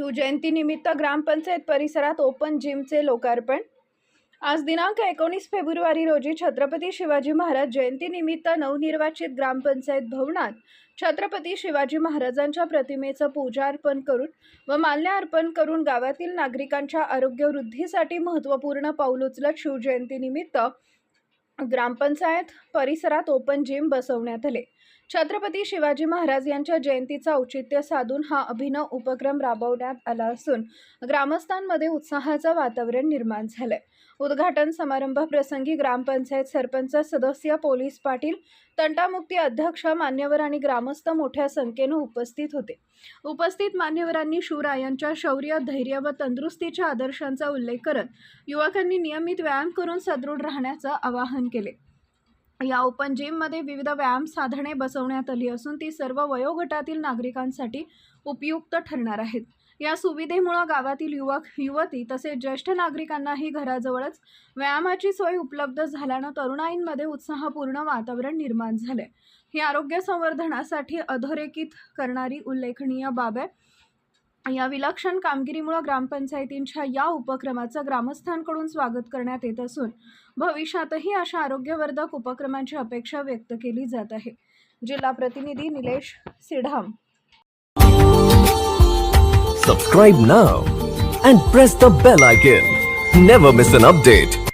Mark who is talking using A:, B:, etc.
A: शिवजयंतीनिमित्त ग्रामपंचायत परिसरात ओपन जिमचे लोकार्पण। आज दिनांक 19 फेब्रुवारी रोजी छत्रपती शिवाजी महाराज जयंतीनिमित्त नवनिर्वाचित ग्रामपंचायत भवनात छत्रपती शिवाजी महाराजांच्या प्रतिमेचं पूजा अर्पण करून व माल्य अर्पण करून गावातील नागरिकांच्या आरोग्य वृद्धीसाठी महत्त्वपूर्ण पाऊल उचलत शिवजयंतीनिमित्त ग्रामपंचायत परिसरात ओपन जिम बसवण्यात आले। छत्रपती शिवाजी महाराज यांच्या जयंतीचा औचित्य साधून हा अभिनव उपक्रम राबवण्यात आला असून ग्रामस्थांमध्ये उत्साहाचं वातावरण निर्माण झालंय। उद्घाटन समारंभ प्रसंगी ग्रामपंचायत सरपंच सदस्य, पोलीस पाटील, तंटामुक्ती अध्यक्ष, मान्यवर आणि ग्रामस्थ मोठ्या संख्येने उपस्थित होते। उपस्थित मान्यवरांनी शिवरायांच्या शौर्य, धैर्य व तंदुरुस्तीच्या आदर्शांचा उल्लेख करत युवकांनी नियमित व्यायाम करून सदृढ राहण्याचं आवाहन केले। या ओपन जिममध्ये विविध व्यायाम साधने बसवण्यात आली असून ती सर्व वयोगटातील नागरिकांसाठी उपयुक्त ठरणार आहेत। या सुविधेमुळे गावातील युवक, युवती तसेच ज्येष्ठ नागरिकांनाही घराजवळच व्यायामाची सोय उपलब्ध झाल्याने तरुणाईंमध्ये उत्साहपूर्ण वातावरण निर्माण झाले। ही आरोग्य संवर्धनासाठी अधोरेखित करणारी उल्लेखनीय बाब आहे। या विलक्षण कामगिरीमुळे ग्रामपंचायतींच्या या उपक्रमाचं ग्रामस्थांकडून स्वागत करण्यात येत असून भविष्यातही अशा आरोग्यवर्धक उपक्रमांची अपेक्षा व्यक्त केली जात आहे। जिल्हा प्रतिनिधी Nilesh सिढाम।
B: Subscribe now and press the bell icon. Never miss an update.